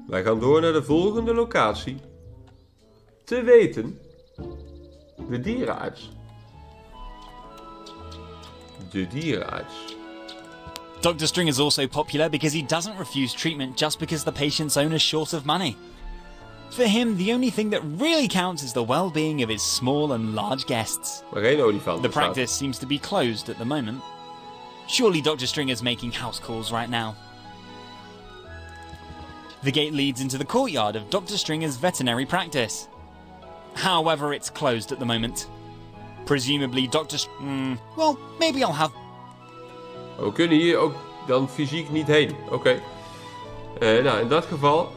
Wij gaan door naar de volgende locatie. Te weten, de dierenarts. De dierenarts. Dr. String is also popular because he doesn't refuse treatment just because the patient's owner's short of money. For him, the only thing that really counts is the well-being of his small and large guests. Maar geen olifant. The practice seems to be closed at the moment. Surely Dr. String is making house calls right now. The gate leads into the courtyard of Dr. Stringer's veterinary practice. However, it's closed at the moment. Presumably well, maybe I'll have... We kunnen hier ook dan fysiek niet heen. Oké. Nou, in dat geval...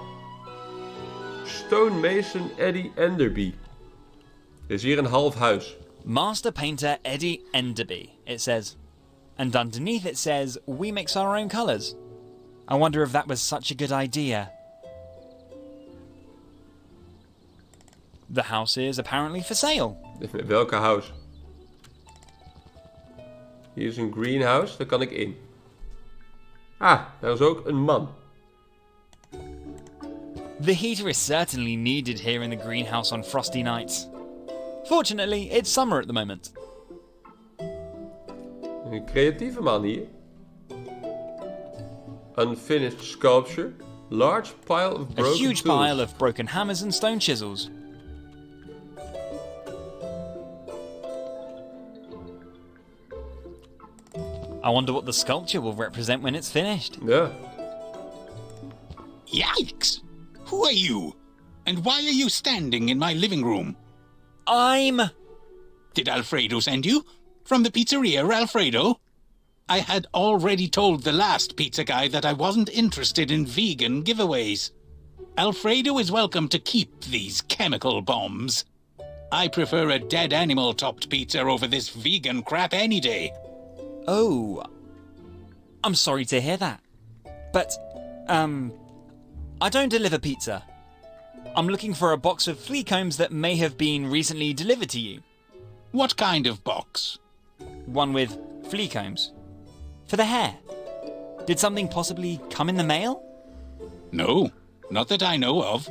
Stonemason Eddy Enderby. Er is hier een half huis. Master Painter Eddy Enderby, it says. And underneath it says, we mix our own colours. I wonder if that was such a good idea. The house is apparently for sale. Welke house? Hier is een greenhouse, daar kan ik in. Ah, daar is ook een man. The heater is certainly needed here in the greenhouse on frosty nights. Fortunately, it's summer at the moment. Een creatieve man hier. Unfinished sculpture. Large pile of broken A huge tools. pile of broken hammers and stone chisels. I wonder what the sculpture will represent when it's finished. Ja. Yikes! Who are you? And why are you standing in my living room? Did Alfredo send you? From the pizzeria, Alfredo? I had already told the last pizza guy that I wasn't interested in vegan giveaways. Alfredo is welcome to keep these chemical bombs. I prefer a dead animal-topped pizza over this vegan crap any day. Oh, I'm sorry to hear that. But, I don't deliver pizza. I'm looking for a box of flea combs that may have been recently delivered to you. What kind of box? One with flea combs. For the hair. Did something possibly come in the mail? No, not that I know of.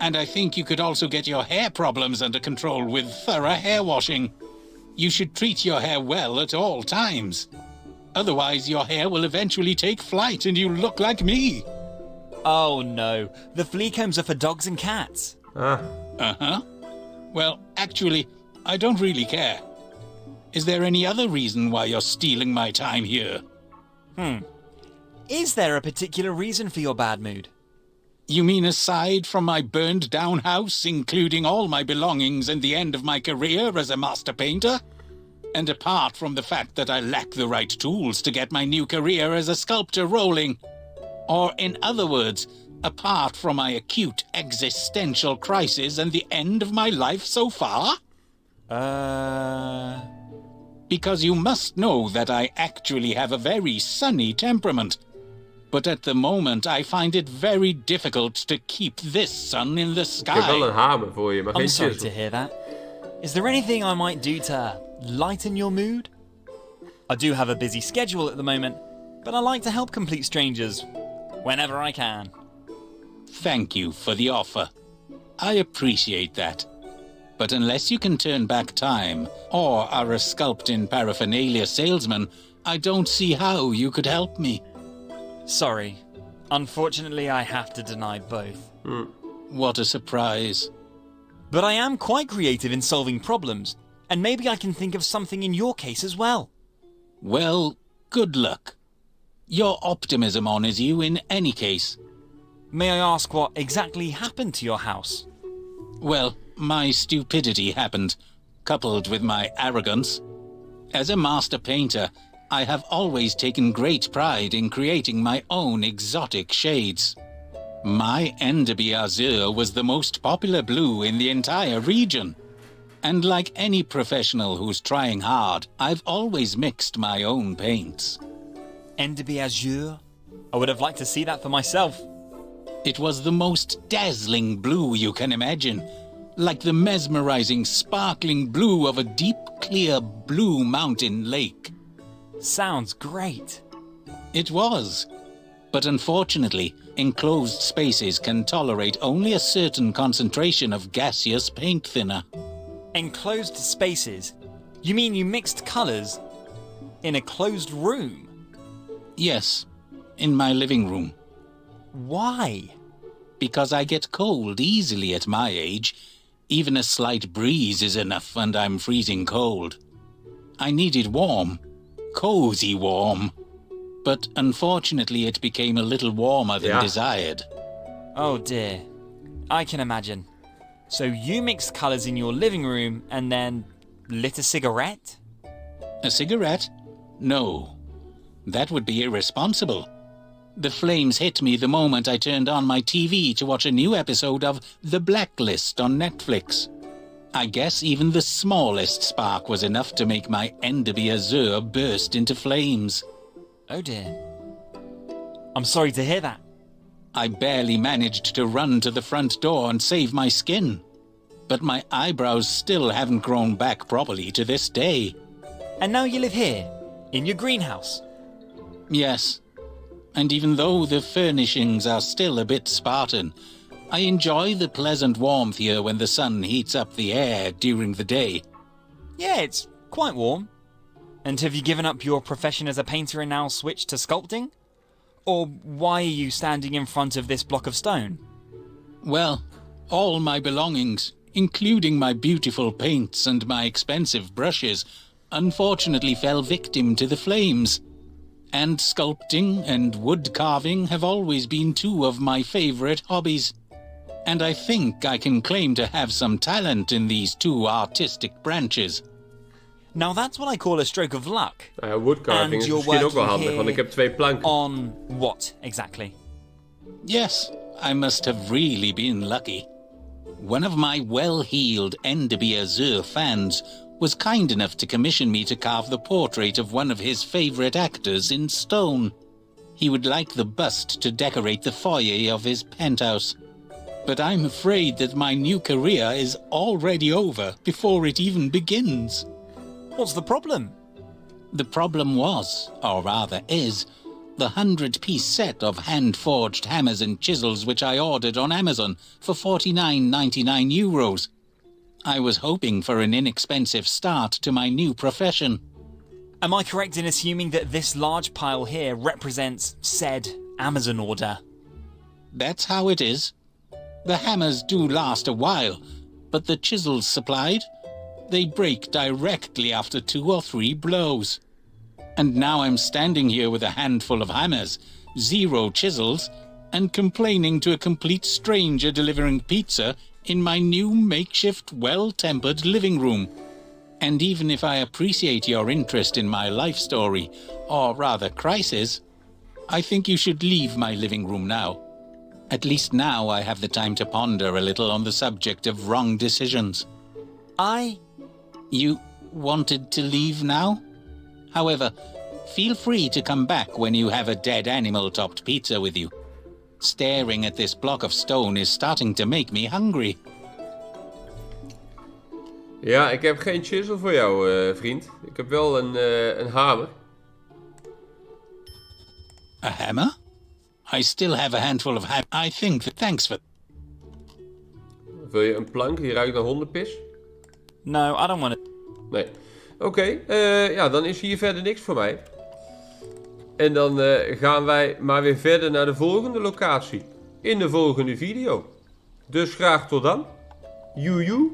And I think you could also get your hair problems under control with thorough hair washing. You should treat your hair well at all times. Otherwise, your hair will eventually take flight and you'll look like me. Oh no, the flea combs are for dogs and cats. Ah. Uh-huh. Well, actually, I don't really care. Is there any other reason why you're stealing my time here? Is there a particular reason for your bad mood? You mean aside from my burned-down house, including all my belongings and the end of my career as a master painter? And apart from the fact that I lack the right tools to get my new career as a sculptor rolling? Or in other words, apart from my acute existential crisis and the end of my life so far? Because you must know that I actually have a very sunny temperament. But at the moment, I find it very difficult to keep this sun in the Ik heb wel sky. een hamer voor je, maar I'm geen sorry chisel. to hear that. Is there anything I might do to lighten your mood? I do have a busy schedule at the moment, but I like to help complete strangers whenever I can. Thank you for the offer. I appreciate that. But unless you can turn back time, or are a sculpting paraphernalia salesman, I don't see how you could help me. Sorry. Unfortunately, I have to deny both. What a surprise. But I am quite creative in solving problems, and maybe I can think of something in your case as well. Well, good luck. Your optimism honors you in any case. May I ask what exactly happened to your house? Well, my stupidity happened, coupled with my arrogance. As a master painter, I have always taken great pride in creating my own exotic shades. My Enderby Azure was the most popular blue in the entire region. And like any professional who's trying hard, I've always mixed my own paints. Enderby Azure? I would have liked to see that for myself. It was the most dazzling blue you can imagine, like the mesmerizing, sparkling blue of a deep, clear blue mountain lake. Sounds great. It was. But unfortunately, Enclosed spaces can tolerate only a certain concentration of gaseous paint thinner. Enclosed spaces? You mean you mixed colours in a closed room? Yes, in my living room. Why? Because I get cold easily at my age. Even a slight breeze is enough and I'm freezing cold. I needed warm, cozy warm. But unfortunately it became a little warmer than desired. Oh dear. I can imagine. So you mixed colours in your living room and then lit a cigarette? A cigarette? No. That would be irresponsible. The flames hit me the moment I turned on my TV to watch a new episode of The Blacklist on Netflix. I guess even the smallest spark was enough to make my Enderby Azure burst into flames. Oh dear. I'm sorry to hear that. I barely managed to run to the front door and save my skin. But my eyebrows still haven't grown back properly to this day. And now you live here, in your greenhouse? Yes. And even though the furnishings are still a bit Spartan, I enjoy the pleasant warmth here when the sun heats up the air during the day. Yeah, it's quite warm. And have you given up your profession as a painter and now switched to sculpting? Or why are you standing in front of this block of stone? Well, all my belongings, including my beautiful paints and my expensive brushes, unfortunately fell victim to the flames. And sculpting and wood carving have always been two of my favorite hobbies. And I think I can claim to have some talent in these two artistic branches. Now that's what I call a stroke of luck. Woodcarving is misschien ook wel handig, want ik heb 2 planken. On what, exactly? Yes, I must have really been lucky. One of my well-heeled Enderby Azure fans was kind enough to commission me to carve the portrait of one of his favorite actors in stone. He would like the bust to decorate the foyer of his penthouse. But I'm afraid that my new career is already over before it even begins. What's the problem? The problem was, or rather is, the 100-piece set of hand-forged hammers and chisels which I ordered on Amazon for €49.99. I was hoping for an inexpensive start to my new profession. Am I correct in assuming that this large pile here represents said Amazon order? That's how it is. The hammers do last a while, but the chisels supplied, they break directly after 2 or 3 blows. And now I'm standing here with a handful of hammers, 0 chisels, and complaining to a complete stranger delivering pizza in my new makeshift well-tempered living room. And even if I appreciate your interest in my life story, or rather crisis, I think you should leave my living room now. At least now I have the time to ponder a little on the subject of wrong decisions. You wanted to leave now? However, feel free to come back when you have a dead animal-topped pizza with you. Staring at this block of stone is starting to make me hungry. Ja, ik heb geen chisel voor jou, vriend. Ik heb wel een hamer. A hammer? I still have a handful of I think that thanks for... Wil je een plank? Die ruikt naar hondenpis. No, I don't want it. Nee. Oké, ja, dan is hier verder niks voor mij. En dan gaan wij maar weer verder naar de volgende locatie. In de volgende video. Dus graag tot dan. Joejoe.